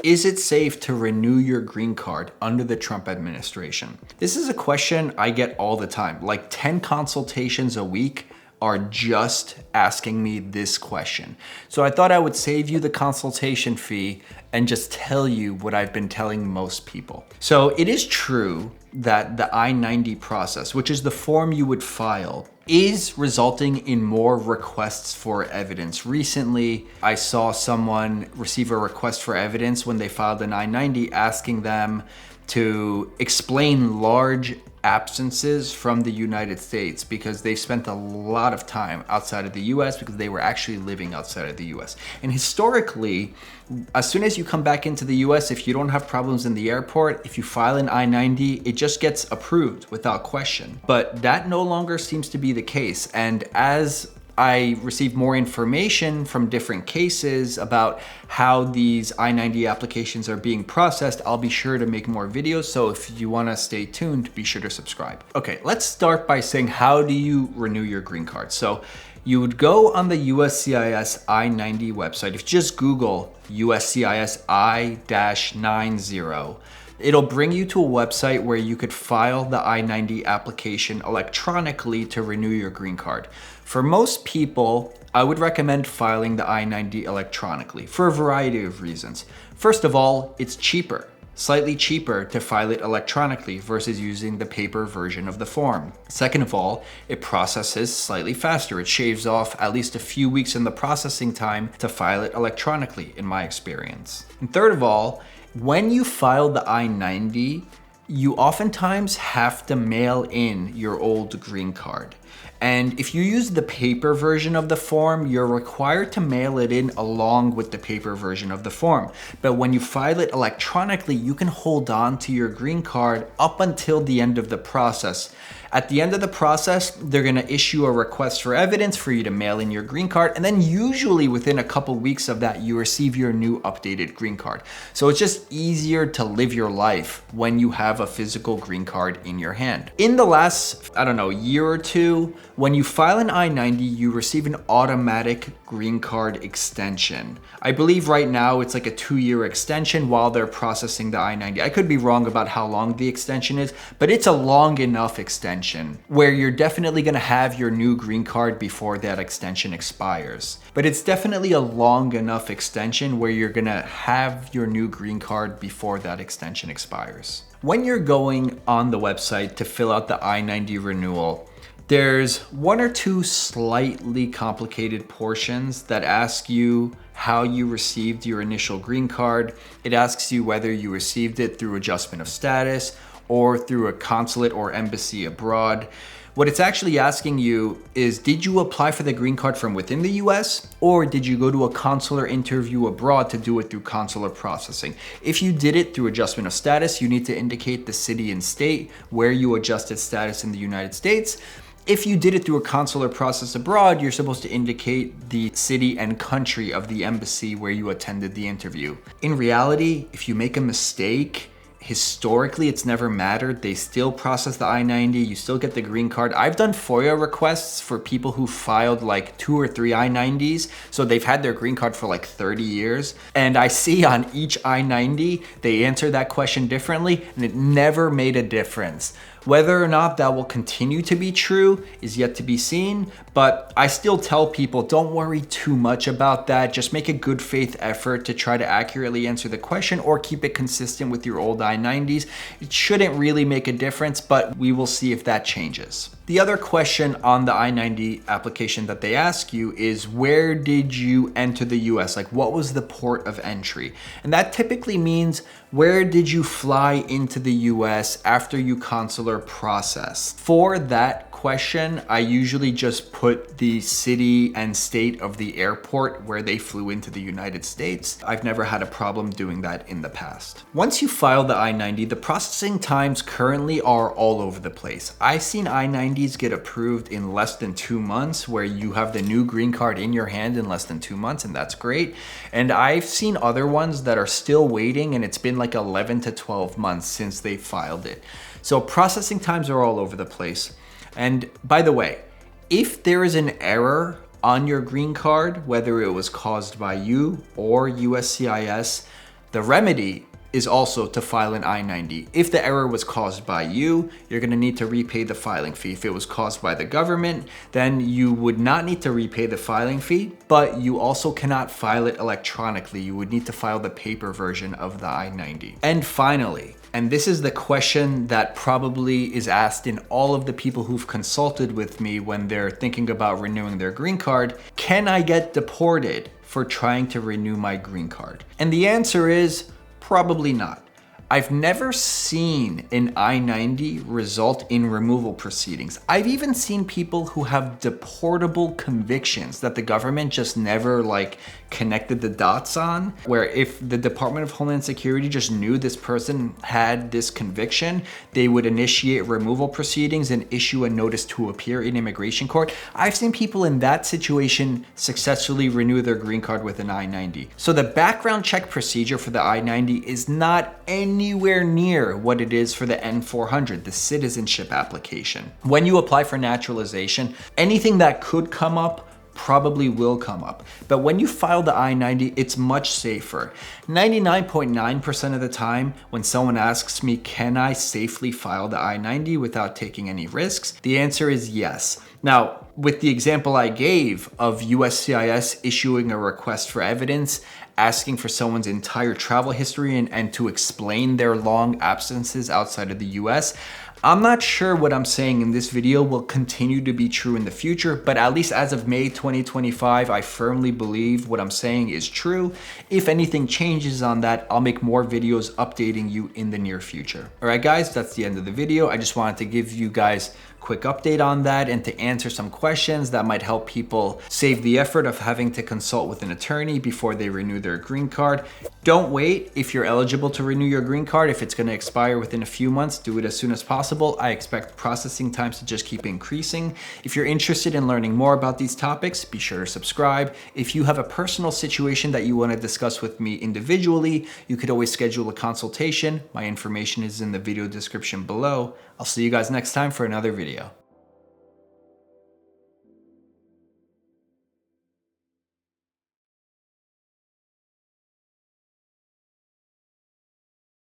Is it safe to renew your green card under the Trump administration? This is a question I get all the time. Like 10 consultations a week are just asking me this question. So I thought I would save you the consultation fee and just tell you what I've been telling most people. So it is true that the I-90 process, which is the form you would file, is resulting in more requests for evidence. Recently, I saw someone receive a request for evidence when they filed an I-90 asking them to explain large absences from the United States because they spent a lot of time outside of the US because they were actually living outside of the US. And historically, as soon as you come back into the US, if you don't have problems in the airport, if you file an I-90, it just gets approved without question. But that no longer seems to be the case. And as I receive more information from different cases about how these I-90 applications are being processed, I'll be sure to make more videos. So if you want to stay tuned, be sure to subscribe. Okay, let's start by saying, how do you renew your green card? So you would go on the USCIS I-90 website. If you just Google USCIS I-90, it'll bring you to a website where you could file the I-90 application electronically to renew your green card. For most people, I would recommend filing the I-90 electronically for a variety of reasons. First of all, it's cheaper. Slightly cheaper to file it electronically versus using the paper version of the form. Second of all, it processes slightly faster. It shaves off at least a few weeks in the processing time to file it electronically, in my experience. And third of all, when you file the I-90, you oftentimes have to mail in your old green card. And if you use the paper version of the form, you're required to mail it in along with the paper version of the form. But when you file it electronically, you can hold on to your green card up until the end of the process. At the end of the process, they're gonna issue a request for evidence for you to mail in your green card. And then usually within a couple weeks of that, you receive your new updated green card. So it's just easier to live your life when you have a physical green card in your hand. In the last, year or two, when you file an I-90, you receive an automatic green card extension. I believe right now it's like a 2-year extension while they're processing the I-90. I could be wrong about how long the extension is, but it's a long enough extension where you're definitely gonna have your new green card before that extension expires. But it's definitely a long enough extension where you're gonna have your new green card before that extension expires. When you're going on the website to fill out the I-90 renewal, there's one or two slightly complicated portions that ask you how you received your initial green card. It asks you whether you received it through adjustment of status or through a consulate or embassy abroad. What it's actually asking you is, did you apply for the green card from within the US, or did you go to a consular interview abroad to do it through consular processing? If you did it through adjustment of status, you need to indicate the city and state where you adjusted status in the United States. If you did it through a consular process abroad, you're supposed to indicate the city and country of the embassy where you attended the interview. In reality, if you make a mistake, historically, it's never mattered. They still process the I-90, you still get the green card. I've done FOIA requests for people who filed like 2 or 3 I-90s, so they've had their green card for like 30 years. And I see on each I-90, they answer that question differently, and it never made a difference. Whether or not that will continue to be true is yet to be seen, but I still tell people, don't worry too much about that. Just make a good faith effort to try to accurately answer the question or keep it consistent with your old I-90s. It shouldn't really make a difference, but we will see if that changes. The other question on the I-90 application that they ask you is, where did you enter the US? Like, what was the port of entry? And that typically means, where did you fly into the US after you consular process? For that question, I usually just put the city and state of the airport where they flew into the United States. I've never had a problem doing that in the past. Once you file the I-90, the processing times currently are all over the place. I've seen I-90s get approved in less than 2 months, where you have the new green card in your hand in less than 2 months, and that's great. And I've seen other ones that are still waiting, and it's been like 11 to 12 months since they filed it. So processing times are all over the place. And by the way, if there is an error on your green card, whether it was caused by you or USCIS, The remedy is also to file an I-90. If the error was caused by you, you're gonna need to repay the filing fee. If it was caused by the government, then you would not need to repay the filing fee, but you also cannot file it electronically. You would need to file the paper version of the I-90. And finally, and this is the question that probably is asked in all of the people who've consulted with me when they're thinking about renewing their green card, can I get deported for trying to renew my green card? And the answer is probably not. I've never seen an I-90 result in removal proceedings. I've even seen people who have deportable convictions that the government just never connected the dots on, where if the Department of Homeland Security just knew this person had this conviction, they would initiate removal proceedings and issue a notice to appear in immigration court. I've seen people in that situation successfully renew their green card with an I-90. So the background check procedure for the I-90 is not anywhere near what it is for the N-400, the citizenship application. When you apply for naturalization, anything that could come up probably will come up. But when you file the I-90, it's much safer. 99.9% of the time, when someone asks me, can I safely file the I-90 without taking any risks? The answer is yes. Now, with the example I gave of USCIS issuing a request for evidence, asking for someone's entire travel history and to explain their long absences outside of the US, I'm not sure what I'm saying in this video will continue to be true in the future, but at least as of May 2025, I firmly believe what I'm saying is true. If anything changes on that, I'll make more videos updating you in the near future. All right, guys, that's the end of the video. I just wanted to give you guys a quick update on that and to answer some questions that might help people save the effort of having to consult with an attorney before they renew their green card. Don't wait if you're eligible to renew your green card. If it's going to expire within a few months, do it as soon as possible. I expect processing times to just keep increasing. If you're interested in learning more about these topics, be sure to subscribe. If you have a personal situation that you want to discuss with me individually, you could always schedule a consultation. My information is in the video description below. I'll see you guys next time for another video.